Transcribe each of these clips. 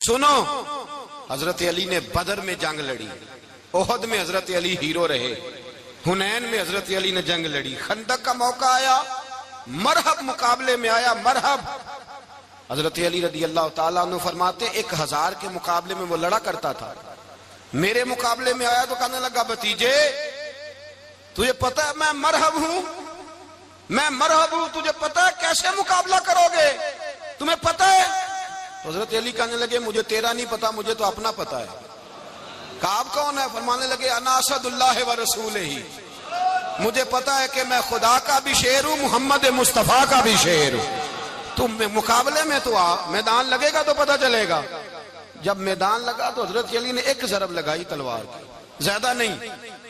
سنو، حضرت علی نے بدر میں جنگ لڑی، احد میں حضرت علی ہیرو رہے، حنین میں حضرت علی نے جنگ لڑی، خندق کا موقع آیا، مرحب مقابلے میں آیا، مرحب۔ حضرت علی رضی اللہ تعالیٰ عنہ فرماتے 1000 کے مقابلے میں وہ لڑا کرتا تھا، میرے مقابلے میں آیا تو کہنے لگا بھتیجے تجھے پتہ ہے میں مرحب ہوں، میں مرحب ہوں، تجھے پتہ ہے کیسے مقابلہ کرو گے، تمہیں پتہ ہے؟ حضرت علی کہنے لگے مجھے تیرا نہیں پتا، مجھے تو اپنا پتا ہے۔ کعب کون ہے؟ فرمانے لگے انا اسد اللہ و رسولہ، مجھے پتا ہے کہ میں خدا کا بھی شیر ہوں، محمد مصطفیٰ کا بھی شیر ہوں۔ تم مقابلے میں تو آ، میدان لگے گا تو پتا چلے گا۔ جب میدان لگا تو حضرت علی نے ایک ضرب لگائی تلوار کی، زیادہ نہیں،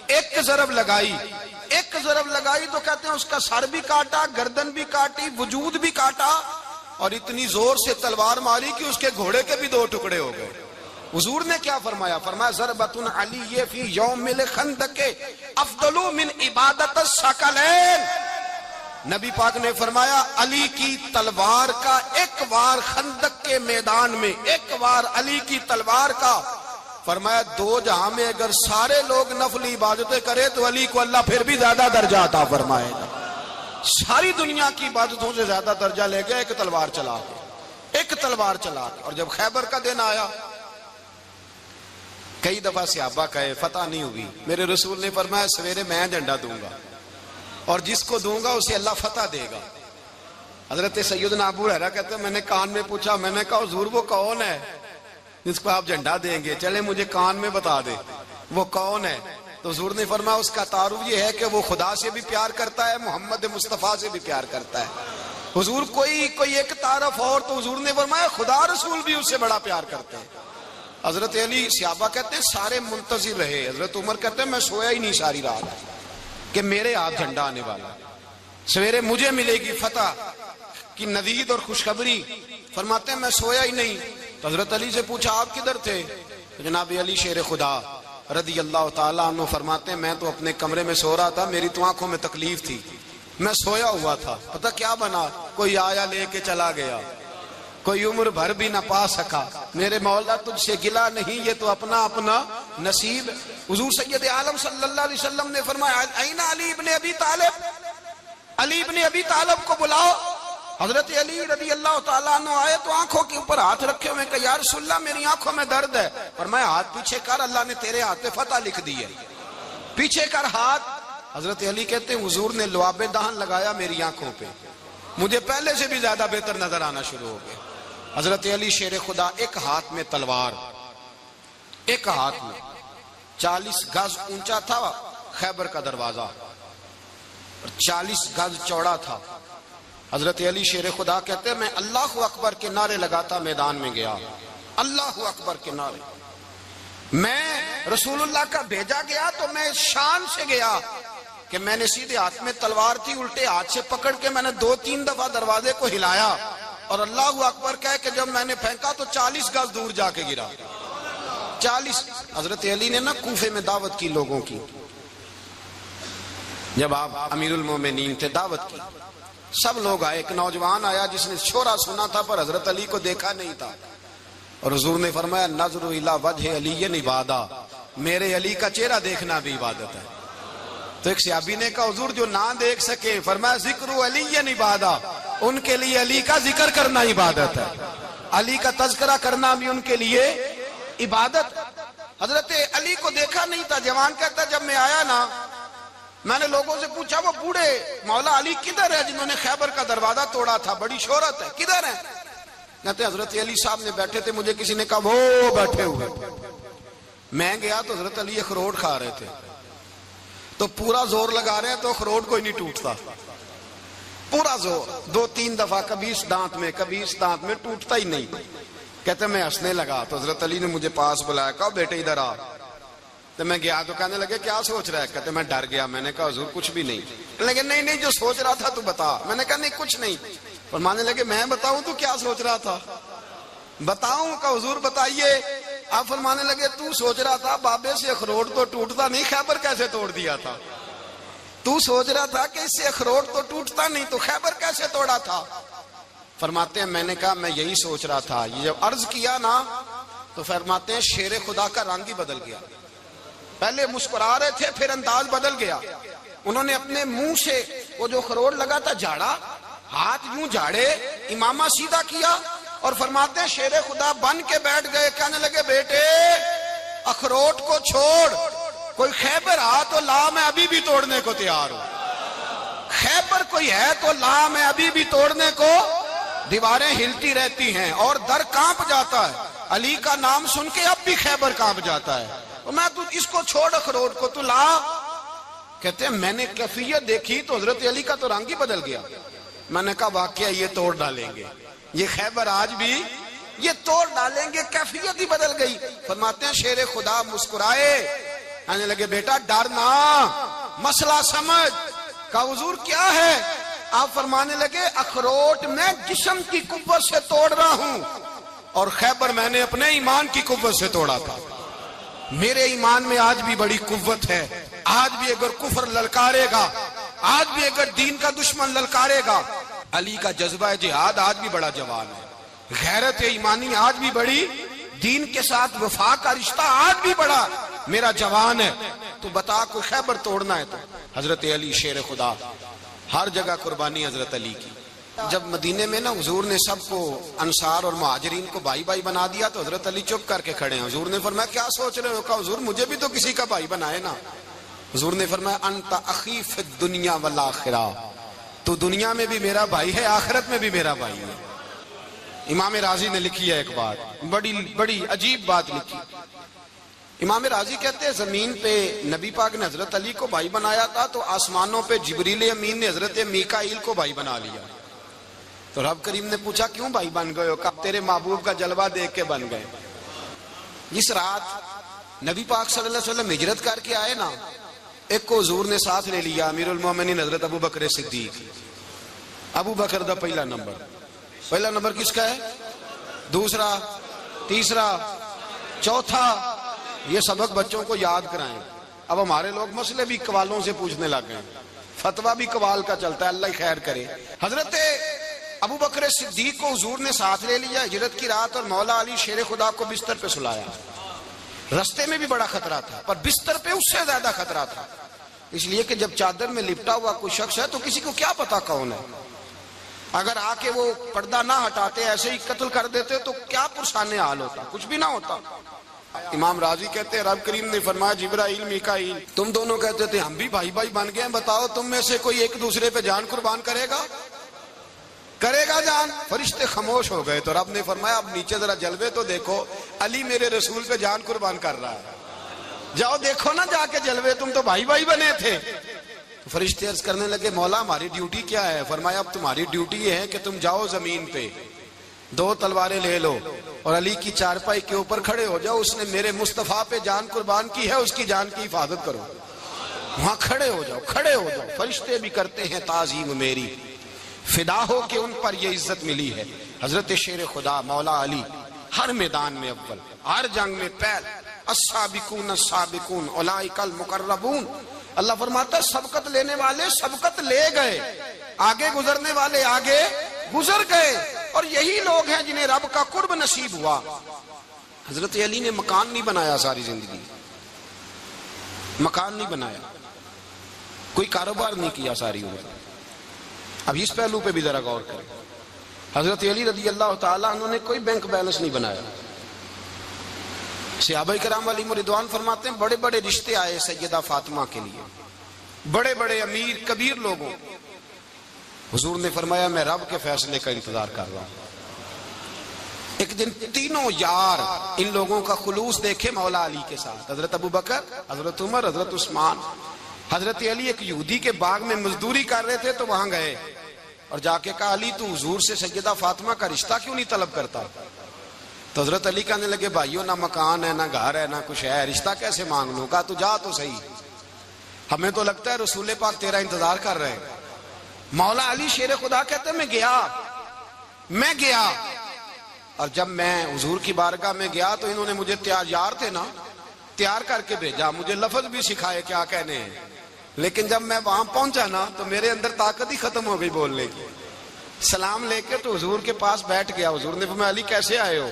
ایک ضرب لگائی، ایک ضرب لگائی تو کہتے ہیں اس کا سر بھی کاٹا، گردن بھی کاٹی، وجود بھی کاٹا، اور اتنی زور سے تلوار ماری کہ اس کے گھوڑے کے بھی 2 ٹکڑے ہو گئے۔ حضور نے کیا فرمایا؟ فرمایا ضربۃ علی فی یوم الخندق افضل من عبادت الثقلین۔ نبی پاک نے فرمایا علی کی تلوار کا ایک وار خندق کے میدان میں، ایک وار علی کی تلوار کا، فرمایا 2 جہاں میں اگر سارے لوگ نفل عبادتیں کرے تو علی کو اللہ پھر بھی زیادہ درجہ عطا فرمائے گا۔ ساری دنیا کی عبادتوں سے زیادہ درجہ لے گیا ایک تلوار چلا کے، ایک تلوار چلا کے۔ اور جب خیبر کا دن آیا، کئی دفعہ صحابہ کہے فتح نہیں ہوئی، میرے رسول نے فرمایا سویرے میں جھنڈا دوں گا اور جس کو دوں گا اسے اللہ فتح دے گا۔ حضرت سیدنا ابو ہریرہ کہتے ہیں میں نے کان میں پوچھا، میں نے کہا حضور وہ کون ہے جس کو آپ جھنڈا دیں گے؟ چلے مجھے کان میں بتا دے وہ کون ہے۔ تو حضور نے فرمایا اس کا تعارف یہ ہے کہ وہ خدا سے بھی پیار کرتا ہے، محمد مصطفیٰ سے بھی پیار کرتا ہے۔ حضور کوئی ایک تعارف اور، تو حضور نے فرمایا خدا رسول بھی اس سے بڑا پیار کرتے ہیں۔ حضرت علی صحابہ کہتے ہیں سارے منتظر رہے، حضرت عمر کہتے ہیں میں سویا ہی نہیں ساری رات کہ میرے ہاتھ جھنڈا آنے والا، سویرے مجھے ملے گی فتح کی نوید اور خوشخبری۔ فرماتے ہیں میں سویا ہی نہیں۔ تو حضرت علی سے پوچھا آپ کدھر تھے؟ جناب علی شیر خدا رضی اللہ تعالیٰ عنہ فرماتے ہیں میں تو اپنے کمرے میں سو رہا تھا، میری تو آنکھوں میں تکلیف تھی، میں سویا ہوا تھا، پتہ کیا بنا؟ کوئی آیا لے کے چلا گیا، کوئی عمر بھر بھی نہ پا سکا۔ میرے مولا تجھ سے گلا نہیں، یہ تو اپنا اپنا نصیب۔ حضور سید عالم صلی اللہ علیہ وسلم نے فرمایا این علی ابن ابی طالب، علی ابن ابی طالب کو بلاؤ۔ حضرت علی رضی اللہ تعالیٰ عنہ آئے تو آنکھوں کے اوپر ہاتھ رکھے ہوئے کہ یا رسول اللہ میری آنکھوں میں درد ہے۔ فرمایا ہاتھ پیچھے کر، اللہ نے تیرے ہاتھ پہ فتح لکھ دی ہے، پیچھے کر ہاتھ۔ حضرت علی کہتے ہیں حضور نے لعاب دہن لگایا میری آنکھوں پہ، مجھے پہلے سے بھی زیادہ بہتر نظر آنا شروع ہو گیا۔ حضرت علی شیر خدا ایک ہاتھ میں تلوار، ایک ہاتھ میں 40 گز اونچا تھا خیبر کا دروازہ، 40 گز چوڑا تھا۔ حضرت علی شیر خدا کہتے ہیں میں اللہ اکبر کے نعرے لگاتا میدان میں گیا، اللہ اکبر کے نعرے۔ میں رسول اللہ کا بھیجا گیا تو میں شان سے گیا کہ میں نے سیدھے ہاتھ میں تلوار تھی، الٹے ہاتھ سے پکڑ کے میں نے 2-3 دفعہ دروازے کو ہلایا اور اللہ اکبر کہہ کہ جب میں نے پھینکا تو 40 گز دور جا کے گرا، 40۔ حضرت علی نے نا کوفے میں دعوت کی لوگوں کی، جب آپ امیر المومنین تھے دعوت کی، سب لوگ آئے، ایک نوجوان آیا جس نے شورا سنا تھا پر حضرت علی کو دیکھا نہیں تھا، اور حضور نے فرمایا نظر الی وجہ علی عبادہ، میرے علی کا چہرہ دیکھنا بھی عبادت ہے۔ تو ایک صحابی نے کہا حضور جو نہ دیکھ سکے، فرمایا ذکر علی عبادہ، ان کے لیے علی کا ذکر کرنا عبادت ہے، علی کا تذکرہ کرنا بھی ان کے لیے عبادت۔ حضرت علی کو دیکھا نہیں تھا، جوان کہتا جب میں آیا نا میں نے لوگوں سے پوچھا وہ بوڑھے مولا علی کدھر ہے جنہوں نے خیبر کا دروازہ توڑا تھا، بڑی شہرت ہے، کدھر ہیں؟ کہتے حضرت علی صاحب نے بیٹھے تھے، مجھے کسی نے کہا وہ بیٹھے ہوئے۔ میں گیا تو حضرت علی اخروٹ کھا رہے تھے، تو پورا زور لگا رہے ہیں تو اخروٹ کوئی نہیں ٹوٹتا، پورا زور 2-3 دفعہ، کبھی اس دانت میں کبھی اس دانت میں، ٹوٹتا ہی نہیں۔ کہتے میں ہنسنے لگا تو حضرت علی نے مجھے پاس بلایا، کہا بیٹے ادھر آ۔ تو میں گیا تو کہنے لگے کیا سوچ رہا ہے؟ کہتے میں ڈر گیا، میں نے کہا حضور کچھ بھی نہیں۔ لیکن نہیں جو سوچ رہا تھا تو بتا۔ میں نے کہا نہیں کچھ نہیں۔ فرمانے لگے میں بتاؤں تو کیا سوچ رہا تھا؟ بتاؤں؟ کہ حضور بتائیے۔ آپ فرمانے لگے تو سوچ رہا تھا بابے سے اخروٹ تو ٹوٹتا نہیں، خیبر کیسے توڑ دیا تھا؟ تو سوچ رہا تھا کہ اس سے اخروٹ تو ٹوٹتا نہیں تو خیبر کیسے توڑا تھا؟ فرماتے ہیں میں نے کہا میں یہی سوچ رہا تھا، یہ جب عرض کیا نا تو فرماتے ہیں شیر خدا کا رنگ ہی بدل گیا. پہلے مسکرا رہے تھے پھر انداز بدل گیا. انہوں نے اپنے منہ سے وہ جو خروٹ لگا تھا جھاڑا, ہاتھ یوں جھاڑے, امامہ سیدھا کیا اور فرماتے ہیں شیر خدا بن کے بیٹھ گئے. کہنے لگے بیٹے اخروٹ کو چھوڑ, کوئی خیبر آ تو لا, میں ابھی بھی توڑنے کو تیار ہوں. خیبر کوئی ہے تو لا, میں ابھی بھی توڑنے کو. دیواریں ہلتی رہتی ہیں اور در کانپ جاتا ہے. علی کا نام سن کے اب بھی خیبر کانپ جاتا ہے. میں تو اس کو چھوڑ اخروٹ کو, تو لا. کہتے ہیں میں نے کیفیت دیکھی تو حضرت علی کا تو رنگ ہی بدل گیا. میں نے کہا واقعہ یہ توڑ ڈالیں گے, یہ خیبر آج بھی یہ توڑ ڈالیں گے, کیفیت ہی بدل گئی. فرماتے ہیں شیر خدا مسکرائے, کہنے لگے بیٹا ڈرنا, مسئلہ سمجھ. کہا حضور کیا ہے؟ آپ فرمانے لگے اخروٹ میں جسم کی قوت سے توڑ رہا ہوں اور خیبر میں نے اپنے ایمان کی قوت سے توڑا تھا. میرے ایمان میں آج بھی بڑی قوت ہے. آج بھی اگر کفر للکارے گا, آج بھی اگر دین کا دشمن للکارے گا, علی کا جذبہ جہاد آج بھی بڑا جوان ہے. غیرت ایمانی آج بھی بڑی, دین کے ساتھ وفا کا رشتہ آج بھی بڑا میرا جوان ہے. تو بتا کوئی خیبر توڑنا ہے تو حضرت علی شیر خدا, ہر جگہ قربانی حضرت علی کی. جب مدینے میں نا حضور نے سب کو انصار اور مہاجرین کو بھائی بھائی بنا دیا تو حضرت علی چپ کر کے کھڑے ہیں. حضور نے فرمایا کیا سوچ رہے ہو؟ کہا حضور مجھے بھی تو کسی کا بھائی بنائے نا. حضور نے فرمایا انت اخی فی الدنیا والآخرہ, تو دنیا میں بھی میرا بھائی ہے, آخرت میں بھی میرا بھائی ہے. امام راضی نے لکھی ہے ایک بات, بڑی عجیب بات لکھی. امام راضی کہتے ہیں زمین پہ نبی پاک نے حضرت علی کو بھائی بنایا تھا تو آسمانوں پہ جبریل امین نے حضرت میکائیل کو بھائی بنا لیا. تو رب کریم نے پوچھا کیوں بھائی بن گئے ہو؟ کہا تیرے محبوب کا جلوہ دیکھ کے بن گئے. جس رات نبی پاک صلی اللہ علیہ وسلم ہجرت کر کے آئے نا, ایک کو حضور نے ساتھ لے لیا, امیر المومنین حضرت ابو بکر صدیق. ابو بکر دا پہلا نمبر کس کا ہے؟ دوسرا, تیسرا, چوتھا. یہ سبق بچوں کو یاد کرائیں. اب ہمارے لوگ مسئلے بھی قوالوں سے پوچھنے لگ گئے, فتویٰ بھی قوال کا چلتا ہے, اللہ خیر کرے. حضرت ابو بکر صدیق کو حضور نے ساتھ لے لیا ہجرت کی رات, اور مولا علی شیر خدا کو بستر پہ سلایا. رستے میں بھی بڑا خطرہ تھا پر بستر پہ اس سے زیادہ خطرہ تھا, اس لیے کہ جب چادر میں لپٹا ہوا کوئی شخص ہے تو کسی کو کیا پتا کون ہے. اگر آ کے وہ پردہ نہ ہٹاتے ایسے ہی قتل کر دیتے تو کیا پرسان حال ہوتا, کچھ بھی نہ ہوتا. امام راضی کہتے ہیں رب کریم نے فرمایا جبرائیل میکائیل تم دونوں کہتے تھے ہم بھی بھائی بھائی بن گئے ہیں, بتاؤ تم میں سے کوئی ایک دوسرے پہ جان قربان کرے گا جان؟ فرشتے خاموش ہو گئے. تو رب نے فرمایا اب نیچے ذرا جلوے تو دیکھو, علی میرے رسول پہ جان قربان کر رہا ہے, جاؤ دیکھو نا جا کے جلوے, تم تو بھائی بھائی بنے تھے. تو فرشتے عرض کرنے لگے مولا ہماری ڈیوٹی کیا ہے؟ فرمایا اب تمہاری ڈیوٹی یہ ہے کہ تم جاؤ زمین پہ 2 تلواریں لے لو اور علی کی چارپائی کے اوپر کھڑے ہو جاؤ, اس نے میرے مصطفیٰ پہ جان قربان کی ہے, اس کی جان کی حفاظت کرو. وہاں کھڑے ہو جاؤ. فرشتے بھی کرتے ہیں تعظیم میری, فدا ہو کہ ان پر یہ عزت ملی ہے. حضرت شیر خدا مولا علی ہر میدان میں اول, ہر جنگ میں پہل. السابقون السابقون اولئک المقربون. اللہ فرماتا ہے سبقت لینے والے سبقت لے گئے, آگے گزرنے والے آگے گزر گئے, اور یہی لوگ ہیں جنہیں رب کا قرب نصیب ہوا. حضرت علی نے مکان نہیں بنایا ساری زندگی, مکان نہیں بنایا, کوئی کاروبار نہیں کیا ساری عمر. اب اس پہلو پہ بھی ذرا غور کریں. حضرت علی رضی اللہ تعالیٰ انہوں نے کوئی بینک بیلنس نہیں بنایا. صحابہ کرام علیہم رضوان فرماتے ہیں بڑے بڑے رشتے آئے سیدہ فاطمہ کے لیے, بڑے بڑے امیر کبیر لوگوں. حضور نے فرمایا میں رب کے فیصلے کا انتظار کر رہا ہوں. ایک دن تینوں یار ان لوگوں کا خلوص دیکھے مولا علی کے ساتھ, حضرت ابو بکر, حضرت عمر, حضرت عثمان. حضرت علی ایک یہودی کے باغ میں مزدوری کر رہے تھے تو وہاں گئے اور جا کے کہا علی تو حضور سے سیدہ فاطمہ کا رشتہ کیوں نہیں طلب کرتا؟ تو حضرت علی کہنے لگے بھائیو نہ مکان ہے, نہ گھر ہے, نہ کچھ ہے, رشتہ کیسے مانگ لوں؟ کہا تو جا تو صحیح, ہمیں تو لگتا ہے رسول پاک تیرا انتظار کر رہے ہیں. مولا علی شیر خدا کہتے میں گیا اور جب میں حضور کی بارگاہ میں گیا تو انہوں نے مجھے یار تھے نا, تیار کر کے بھیجا, مجھے لفظ بھی سکھائے کیا کہنے ہیں. لیکن جب میں وہاں پہنچا نا تو میرے اندر طاقت ہی ختم ہو گئی بولنے کی. سلام لے کے تو حضور کے پاس بیٹھ گیا. حضور نے فرمایا علی کیسے آئے ہو؟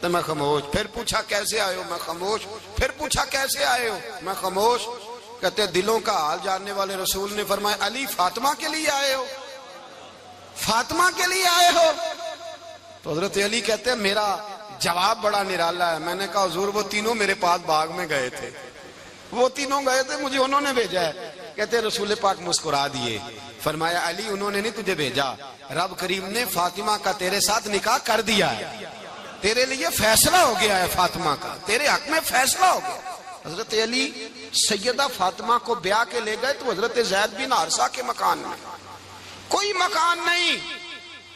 تو میں خاموش. پھر پوچھا کیسے آئے ہو؟ میں خاموش. پھر پوچھا کیسے آئے ہو؟ میں خاموش. کہتے دلوں کا حال جاننے والے رسول نے فرمایا علی فاطمہ کے لیے آئے ہو؟ فاطمہ کے لیے آئے ہو؟ تو حضرت علی کہتے ہیں میرا جواب بڑا نرالا ہے. میں نے کہا حضور وہ تینوں میرے پاس باغ میں گئے تھے, وہ تینوں گئے تھے, مجھے انہوں نے بھیجا ہے. کہتے رسول پاک مسکرا دیے, فرمایا علی انہوں نے نہیں تجھے بھیجا, رب کریم نے فاطمہ کا تیرے ساتھ نکاح کر دیا ہے, تیرے لیے فیصلہ ہو گیا ہے فاطمہ کا, تیرے حق میں فیصلہ ہو گیا. حضرت علی سیدہ فاطمہ کو بیاہ کے لے گئے تو حضرت زید بن حارثہ کے مکان میں, کوئی مکان نہیں.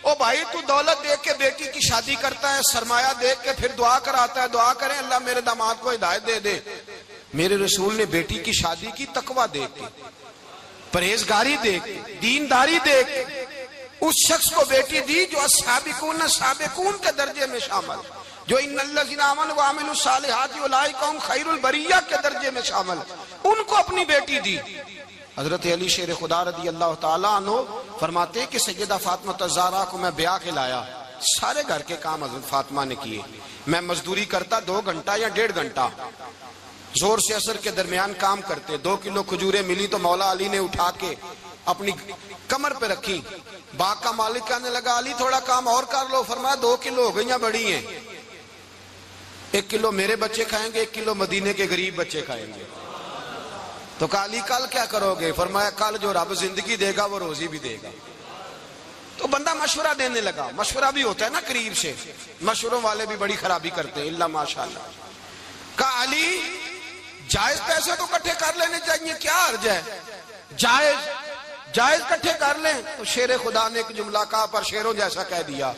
او بھائی تو دولت دیکھ کے بیٹی کی شادی کرتا ہے, سرمایہ دیکھ کے پھر دعا کراتا ہے, دعا کریں اللہ میرے داماد کو ہدایت دے دے. میرے رسول نے بیٹی کی شادی کی تقوی دیکھ کے, پرہیزگاری دیکھ کے, دینداری دیکھ کے اس شخص کو بیٹی دی جو السابقون السابقون کے درجے میں شامل, جو ان الذین آمنوا وعملوا الصالحات اولئک هم خیر البریہ کے درجے میں شامل, ان کو اپنی بیٹی دی. حضرت علی شیر خدا رضی اللہ تعالیٰ عنہ فرماتے کہ سیدہ فاطمہ الزہرا کو میں بیاہ کے لایا, سارے گھر کے کام حضرت فاطمہ نے کیے. میں مزدوری کرتا 2 گھنٹہ یا 1.5 گھنٹہ, زور سے عصر کے درمیان کام کرتے. 2 کلو کھجوریں ملی تو مولا علی نے اٹھا کے اپنی کمر پہ رکھی. باغ کا مالک کہنے لگا علی تھوڑا کام اور کر لو. فرمایا 2 کلو ہو گئیاں بڑی ہیں, 1 کلو میرے بچے کھائیں گے, 1 کلو مدینے کے غریب بچے کھائیں گے. تو کہا علی کل کیا کرو گے؟ فرمایا کل جو رب زندگی دے گا وہ روزی بھی دے گا. تو بندہ مشورہ دینے لگا. مشورہ بھی ہوتا ہے نا قریب سے, مشوروں والے بھی بڑی خرابی کرتے ہیں اللہ ماشاءاللہ. کہا علی جائز پیسے تو کٹھے کر لینے چاہیے, کیا حرج ہے, جائز کٹھے کر لیں. تو شیر خدا نے ایک جملہ کہا پر شیروں جیسا کہہ دیا.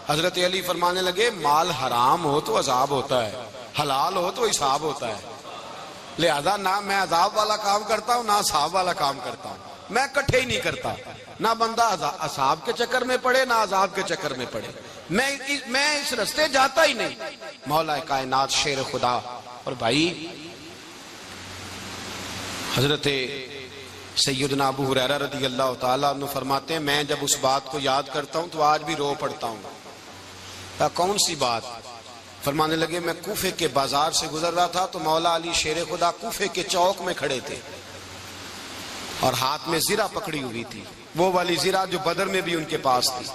حضرت علی فرمانے لگے مال حرام ہو تو عذاب ہوتا ہے, حلال ہو تو حساب ہوتا ہے. لہذا نہ میں عذاب والا کام کرتا ہوں نہ حساب والا کام کرتا ہوں, میں کٹھے ہی نہیں کرتا. نہ بندہ حساب کے چکر میں پڑے نہ عذاب کے چکر میں پڑے, میں اس رستے جاتا ہی نہیں. مولا کائنات شیر خدا. اور بھائی حضرت سیدنا ابو ہریرہ رضی اللہ تعالیٰ عنہ فرماتے ہیں میں جب اس بات کو یاد کرتا ہوں تو آج بھی رو پڑتا ہوں. کون سی بات؟ فرمانے لگے میں کوفے کے بازار سے گزر رہا تھا تو مولا علی شیر خدا کوفے کے چوک میں کھڑے تھے اور ہاتھ میں زرہ پکڑی ہوئی تھی, وہ والی زرہ جو بدر میں بھی ان کے پاس تھی,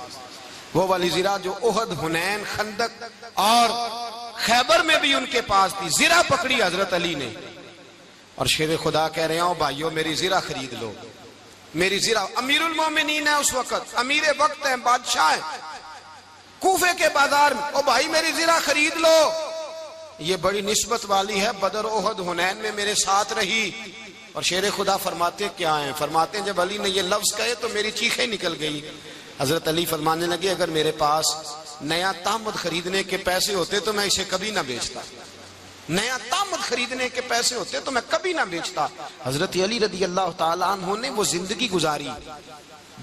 وہ والی زرہ جو احد, حنین, خندق اور خیبر میں بھی ان کے پاس تھی. زرہ پکڑی حضرت علی نے اور شیر خدا کہہ رہے ہیں بھائیو میری زرہ خرید لو. میری زرہ, امیر المومنین ہے اس وقت, امیر وقت ہیں, بادشاہ ہیں, کوفے کے بازار میں, او بھائی میری زرہ خرید لو. یہ بڑی نسبت والی ہے, بدر, احد, حنین میں میرے ساتھ رہی. اور شیر خدا فرماتے کیا ہیں؟ فرماتے ہیں جب علی نے یہ لفظ کہے تو میری چیخیں نکل گئی. حضرت علی فرمانے لگے اگر میرے پاس نیا تامد خریدنے کے پیسے ہوتے تو میں اسے کبھی نہ بیچتا, نیا تامد خریدنے کے پیسے ہوتے تو میں کبھی نہ بیچتا. حضرت علی رضی اللہ تعالیٰ عنہ نے وہ زندگی گزاری,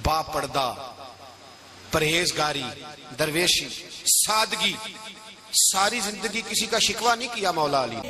با پردہ, پرہیزگاری, درویشی, سادگی, ساری زندگی کسی کا شکوہ نہیں کیا مولا علی.